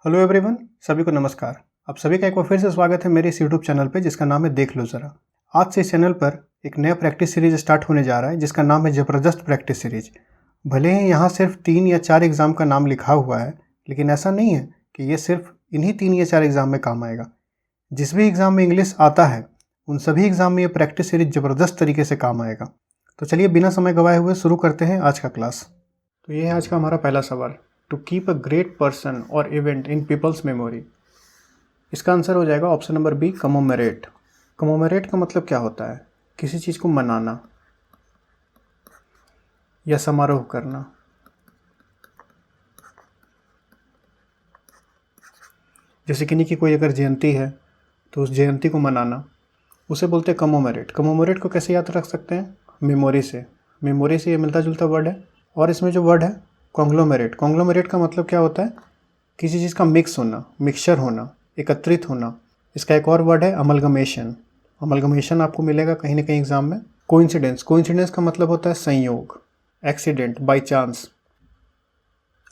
Hello everyone, सभी को नमस्कार। आप सभी का एक बार फिर से स्वागत है मेरे इस यूट्यूब चैनल पे जिसका नाम है देख लो ज़रा। आज से इस चैनल पर एक नया प्रैक्टिस सीरीज स्टार्ट होने जा रहा है जिसका नाम है ज़बरदस्त प्रैक्टिस सीरीज। भले ही यहाँ सिर्फ 3 या 4 एग्ज़ाम का नाम लिखा हुआ है, लेकिन ऐसा नहीं है कि ये सिर्फ इन्हीं 3 या 4 एग्ज़ाम में काम आएगा। जिस भी एग्ज़ाम में इंग्लिश आता है उन सभी एग्ज़ाम में ये प्रैक्टिस सीरीज ज़बरदस्त तरीके से काम आएगा। तो चलिए बिना समय गवाए हुए शुरू करते हैं आज का क्लास। तो ये है आज का हमारा पहला सवाल। To keep a great person or event in people's memory. इसका आंसर हो जाएगा option number B, commemorate. Commemorate का मतलब क्या होता है? किसी चीज़ को मनाना या समारोह करना। जैसे किन्हीं की कोई अगर जयंती है तो उस जयंती को मनाना, उसे बोलते हैं कमोमेरेट। कमोमेरेट को कैसे याद रख सकते हैं? मेमोरी से। मेमोरी से ये मिलता जुलता वर्ड है। और इसमें जो वर्ड है कॉन्ग्लोमेरेट, कॉन्ग्लोमेरेट का मतलब क्या होता है? किसी चीज़ का मिक्स होना, मिक्सचर होना, एकत्रित होना। इसका एक और वर्ड है अमलगमेशन। अमलगमेशन आपको मिलेगा कहीं ना कहीं एग्जाम में। कोइंसिडेंस, कोइंसिडेंस का मतलब होता है संयोग, एक्सीडेंट, बाई चांस।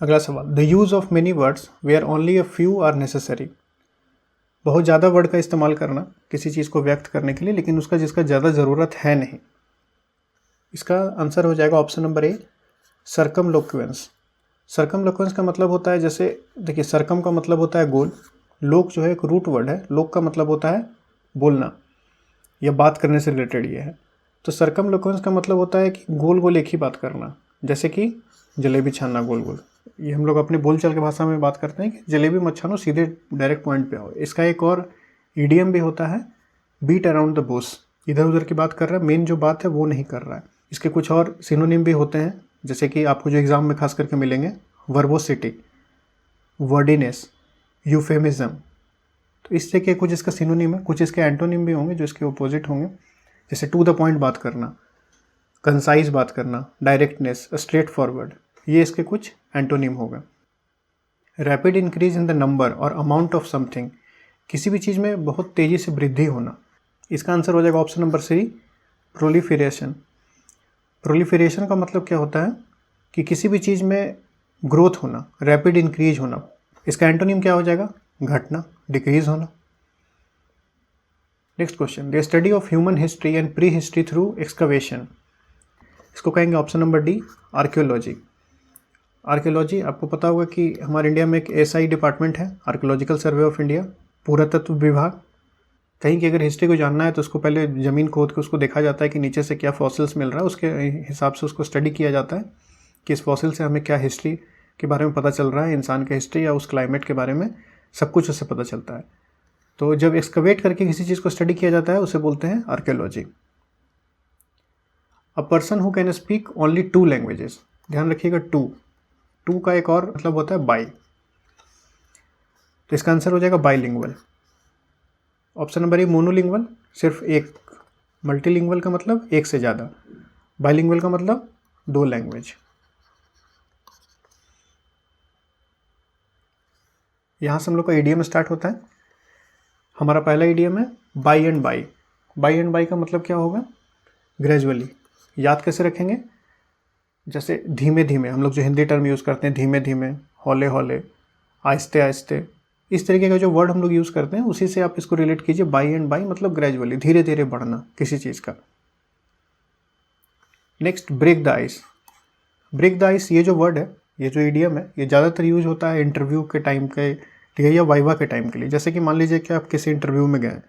अगला सवाल, the use of many words where only a few are necessary. बहुत ज़्यादा वर्ड का इस्तेमाल करना किसी चीज़ को व्यक्त करने के लिए, लेकिन उसका जिसका ज़्यादा ज़रूरत है नहीं। इसका आंसर हो जाएगा ऑप्शन नंबर ए, सर्कमलोक्वेंस। सर्कमलोक्वेंस का मतलब होता है, जैसे देखिए सर्कम का मतलब होता है गोल, लोक जो है एक रूट वर्ड है, लोक का मतलब होता है बोलना या बात करने से रिलेटेड ये है। तो सर्कमलोक्वेंस का मतलब होता है कि गोल गोल एक ही बात करना, जैसे कि जलेबी छानना गोल गोल। ये हम लोग अपने बोलचाल की भाषा में बात करते हैं कि जलेबी मत छानो, सीधे डायरेक्ट पॉइंट पे आओ। इसका एक और ईडियम भी होता है, बीट अराउंड द बुश। इधर उधर की बात कर रहा है, मेन जो बात है वो नहीं कर रहा है। इसके कुछ और सिनोनिम भी होते हैं, जैसे कि आपको जो एग्ज़ाम में खास करके मिलेंगे, वर्बोसिटी, वर्डिनेस, यूफेमिज्म। तो इस तरह के कुछ इसका सिनोनिम है। कुछ इसके एंटोनिम भी होंगे जो इसके अपोजिट होंगे, जैसे टू द पॉइंट बात करना, कंसाइज बात करना, डायरेक्टनेस, स्ट्रेट फॉरवर्ड। ये इसके कुछ एंटोनिम होगा। Rapid increase in the number और अमाउंट ऑफ समथिंग, किसी भी चीज़ में बहुत तेज़ी से वृद्धि होना। इसका आंसर हो जाएगा option number C, proliferation. Proliferation का मतलब क्या होता है कि किसी भी चीज़ में ग्रोथ होना, रैपिड इंक्रीज होना। इसका एंटोनिम क्या हो जाएगा? घटना, डिक्रीज होना। Next question, the study of human history and pre history through excavation. इसको कहेंगे option number D, archaeology. Archaeology, आपको पता होगा कि हमारे इंडिया में एक एसआई डिपार्टमेंट है, आर्कियोलॉजिकल सर्वे ऑफ इंडिया, पुरातत्व विभाग। कहीं की अगर हिस्ट्री को जानना है तो उसको पहले ज़मीन खोद के उसको देखा जाता है कि नीचे से क्या फॉसिल्स मिल रहा है, उसके हिसाब से उसको स्टडी किया जाता है कि इस फॉसिल से हमें क्या हिस्ट्री के बारे में पता चल रहा है, इंसान के हिस्ट्री या उस क्लाइमेट के बारे में, सब कुछ उससे पता चलता है। तो जब एक्सकवेट करके किसी चीज़ को स्टडी किया जाता है उसे बोलते हैं archaeology. A person who can speak only 2 languages. ध्यान रखिएगा, टू का एक और मतलब होता है बाई, तो इसका आंसर हो जाएगा bilingual. Option number A, monolingual, सिर्फ एक। मल्टीलिंगुअल का मतलब एक से ज़्यादा। बाईलिंगुअल का मतलब 2 लैंग्वेज। यहाँ से हम लोग का ईडीएम स्टार्ट होता है। हमारा पहला ईडीएम है by and by. By and by का मतलब क्या होगा? ग्रेजुअली। याद कैसे रखेंगे? जैसे धीमे धीमे, हम लोग जो हिंदी टर्म यूज़ करते हैं, धीमे धीमे, हौले हौले, आहिस्ते आहिस्ते, इस तरीके का जो वर्ड हम लोग यूज़ करते हैं उसी से आप इसको रिलेट कीजिए। बाई एंड बाई मतलब ग्रेजुअली, धीरे धीरे बढ़ना किसी चीज़ का। Next, break the ice. Break the ice, ये जो वर्ड है, ये जो ईडियम है, ये ज़्यादातर यूज होता है इंटरव्यू के टाइम के लिए या वाइवा के टाइम के लिए। जैसे कि मान लीजिए कि आप किसी इंटरव्यू में गए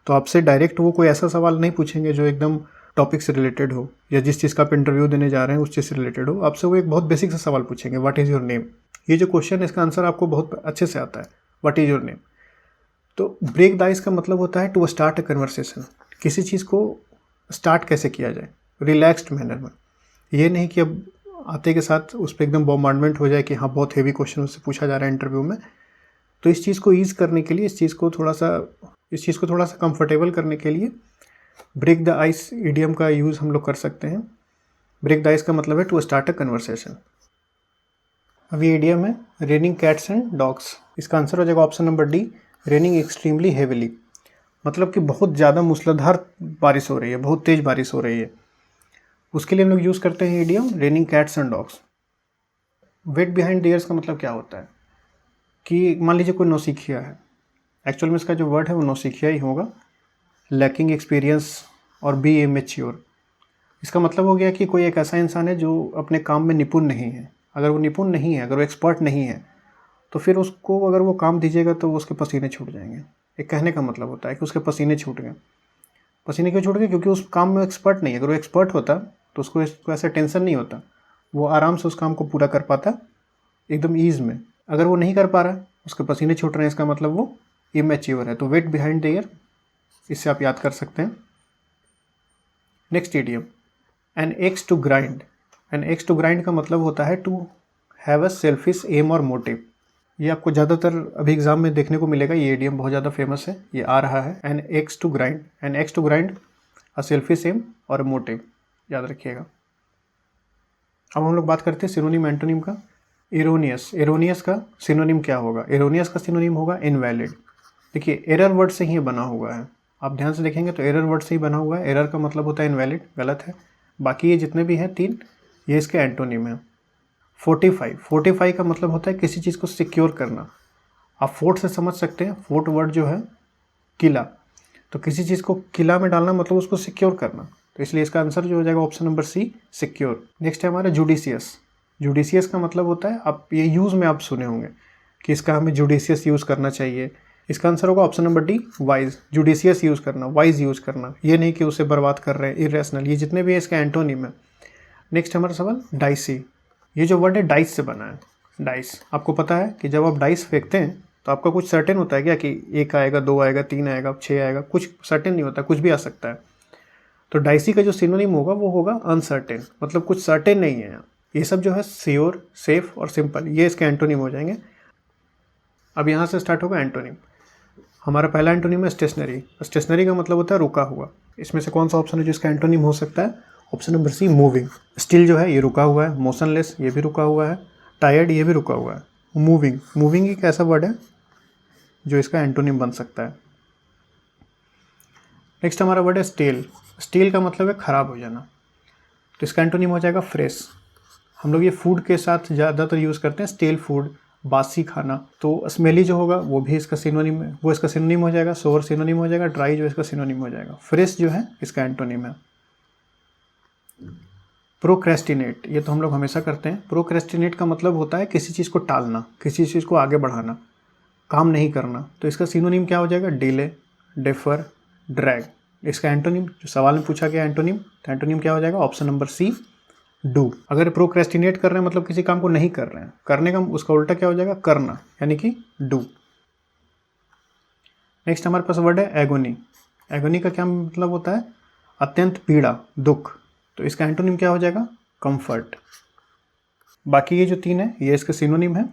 तो आपसे डायरेक्ट वो कोई ऐसा सवाल नहीं पूछेंगे जो एकदम टॉपिक से रिलेटेड हो या जिस चीज़ का आप इंटरव्यू देने जा रहे हैं उस चीज़ से रिलेटेड हो। आपसे वो एक बहुत बेसिक सा सवाल पूछेंगे, व्हाट इज़ योर नेम। ये जो क्वेश्चन है इसका आंसर आपको बहुत अच्छे से आता है, व्हाट इज़ योर नेम। तो ब्रेक द आइस का मतलब होता है टू स्टार्ट अ कन्वर्सेशन। किसी चीज़ को स्टार्ट कैसे किया जाए, रिलैक्स्ड मैनर में। ये नहीं कि अब आते के साथ उस पर एकदम बॉम्बार्डमेंट हो जाए कि हाँ बहुत हेवी क्वेश्चन उससे पूछा जा रहा है इंटरव्यू में। तो इस चीज़ को ईज़ करने के लिए, इस चीज़ को थोड़ा सा कंफर्टेबल करने के लिए ब्रेक द आइस इडियम का यूज़ हम लोग कर सकते हैं। ब्रेक द आइस का मतलब है टू स्टार्ट अ कन्वर्सेशन। अब ये इडियम है रेनिंग कैट्स एंड डॉग्स। इसका आंसर हो जाएगा option number D, raining extremely heavily. मतलब कि बहुत ज़्यादा मूसलाधार बारिश हो रही है, बहुत तेज़ बारिश हो रही है, उसके लिए हम लोग यूज़ करते हैं idiom raining cats and dogs. Wet behind the ears का मतलब क्या होता है? कि मान लीजिए कोई नौसिखिया है, एक्चुअल में इसका जो वर्ड है वो नौसिखिया ही होगा, लैकिंग एक्सपीरियंस और बी इमेच्योर। इसका मतलब हो गया कि कोई एक ऐसा इंसान है जो अपने काम में निपुण नहीं है। अगर वो निपुण नहीं है, अगर वो एक्सपर्ट नहीं है, तो फिर उसको अगर वो काम दीजिएगा तो उसके पसीने छूट जाएंगे। एक कहने का मतलब होता है कि उसके पसीने छूट गए। पसीने क्यों छूट गए? क्योंकि उस काम में एक्सपर्ट नहीं है। अगर वो एक्सपर्ट होता तो उसको ऐसा टेंशन नहीं होता, वो आराम से उस काम को पूरा कर पाता एकदम ईज़ में। अगर वो नहीं कर पा रहा है, उसके पसीने छूट रहे हैं, इसका मतलब वो इमैच्योर है। तो वेट बिहाइंड द ईयर, इससे आप याद कर सकते हैं। Next idiom, an axe to grind. An axe to grind का मतलब होता है to have a selfish aim or motive. ये आपको ज़्यादातर अभी एग्जाम में देखने को मिलेगा। ये इडियम बहुत ज़्यादा फेमस है, ये आ रहा है, an axe to grind. An axe to grind, a selfish aim और अ मोटिव, याद रखिएगा। अब हम लोग बात करते हैं सिनोनिम एंटोनिम का। एरोनियस, एरोनियस का सिनोनिम क्या होगा? एरोनियस का सिनोनिम होगा इनवैलिड। देखिए, एरर वर्ड से ही बना हुआ है, आप ध्यान से देखेंगे तो एरर वर्ड से ही बना हुआ है। एरर का मतलब होता है इनवैलिड, गलत है। बाकी ये जितने भी हैं 3, ये इसके एंटोनिम है। फोर्टिफाई, फोर्टिफाई का मतलब होता है किसी चीज़ को सिक्योर करना। आप फोर्ट से समझ सकते हैं, फोर्ट वर्ड जो है किला, तो किसी चीज़ को किला में डालना मतलब उसको सिक्योर करना। तो इसलिए इसका आंसर जो हो जाएगा option number C, secure. Next है हमारा जुडिशियस। जुडिशियस का मतलब होता है, आप ये यूज़ में आप सुने होंगे कि इसका हमें जुडिशियस यूज़ करना चाहिए। इसका आंसर होगा option number D, wise. Judicious use करना, वाइज यूज़ करना, ये नहीं कि उसे बर्बाद कर रहे हैं, इरेशनल। ये जितने भी है इसका एंटोनिम है। नेक्स्ट हमारा सवाल डाइसी। ये जो वर्ड है डाइस से बना है। डाइस, आपको पता है कि जब आप डाइस फेंकते हैं तो आपका कुछ सर्टेन होता है क्या कि 1 आएगा, 2 आएगा, 3 आएगा, 6 आएगा? कुछ सर्टेन नहीं होता, कुछ भी आ सकता है। तो डाइसी का जो सिनोनिम होगा वो होगा अनसर्टेन, मतलब कुछ सर्टेन नहीं है। ये सब जो है श्योर, सेफ और सिंपल, ये इसके एंटोनिम हो जाएंगे। अब यहाँ से स्टार्ट होगा एंटोनिम। हमारा पहला एंटोनिम है स्टेशनरी। स्टेशनरी का मतलब होता है रुका हुआ। इसमें से कौन सा ऑप्शन है जो इसका एंटोनिम हो सकता है? Option number C, moving. Still जो है ये रुका हुआ है, मोशनलेस ये भी रुका हुआ है, टायर्ड ये भी रुका हुआ है। मूविंग, मूविंग एक ऐसा वर्ड है जो इसका एंटोनिम बन सकता है। नेक्स्ट हमारा वर्ड है स्टेल। स्टेल का मतलब है खराब हो जाना, तो इसका एंटोनिम हो जाएगा फ्रेश। हम लोग ये फूड के साथ ज़्यादातर यूज़ करते हैं, स्टेल फूड, बासी खाना। तो स्मेली जो होगा वो भी इसका सिनोनिम है, वो इसका सिनोनिम हो जाएगा। सोवर सिनोनिम हो जाएगा, ड्राई जो इसका सिनोनिम हो जाएगा। फ्रेश जो है इसका एंटोनिम है। प्रोक्रेस्टिनेट, ये तो हम लोग हमेशा करते हैं। प्रोक्रेस्टिनेट का मतलब होता है किसी चीज़ को टालना, किसी चीज़ को आगे बढ़ाना, काम नहीं करना। तो इसका सिनोनिम क्या हो जाएगा? Delay, defer, drag. इसका एंटोनिम जो सवाल में पूछा गया एंटोनिम, तो एंटोनिम क्या हो जाएगा? Option number C, do. अगर प्रोक्रेस्टिनेट कर रहे हैं मतलब किसी काम को नहीं कर रहे हैं, करने का उसका उल्टा क्या हो जाएगा? करना, यानी कि डू। नेक्स्ट हमारे पास वर्ड है एगोनी। एगोनी का क्या मतलब होता है? अत्यंत पीड़ा, दुख। तो इसका एंटोनिम क्या हो जाएगा? कंफर्ट। बाकी ये जो 3 है ये इसके सिनोनिम है।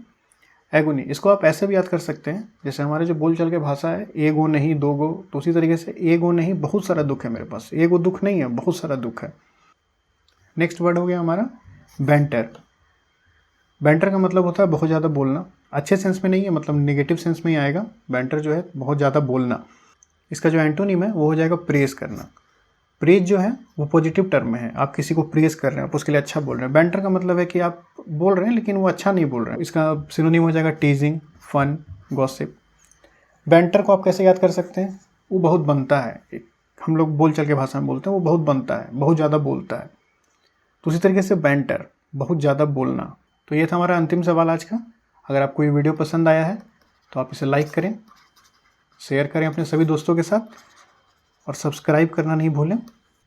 एगोनी, इसको आप ऐसे भी याद कर सकते हैं जैसे हमारे जो बोलचाल के भाषा है, एगो नहीं दो गो, तो उसी तरीके से एगो नहीं, बहुत सारा दुख है मेरे पास। एगो दुख नहीं है, बहुत सारा दुख है। नेक्स्ट वर्ड हो गया हमारा बैंटर। बैंटर का मतलब होता है बहुत ज़्यादा बोलना, अच्छे सेंस में नहीं है, मतलब नेगेटिव सेंस में ही आएगा। बैंटर जो है बहुत ज़्यादा बोलना। इसका जो एंटोनिम है वो हो जाएगा प्रेज करना। प्रेज जो है वो पॉजिटिव टर्म में है, आप किसी को प्रेज कर रहे हैं, आप उसके लिए अच्छा बोल रहे हैं। बैंटर का मतलब है कि आप बोल रहे हैं लेकिन वो अच्छा नहीं बोल रहे हैं। इसका सिनोनिम हो जाएगा टीजिंग, फन, गॉसिप। बैंटर को आप कैसे याद कर सकते हैं? वो बहुत बनता है, हम लोग बोलचाल के भाषा में बोलते हैं, वो बहुत बनता है, बहुत ज़्यादा बोलता है। तो उसी तरीके से बैंटर, बहुत ज़्यादा बोलना। तो ये था हमारा अंतिम सवाल आज का। अगर आपको ये वीडियो पसंद आया है तो आप इसे लाइक करें, शेयर करें अपने सभी दोस्तों के साथ, और सब्सक्राइब करना नहीं भूलें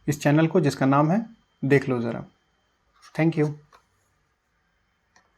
इस चैनल को जिसका नाम है देख लो ज़रा। Thank you.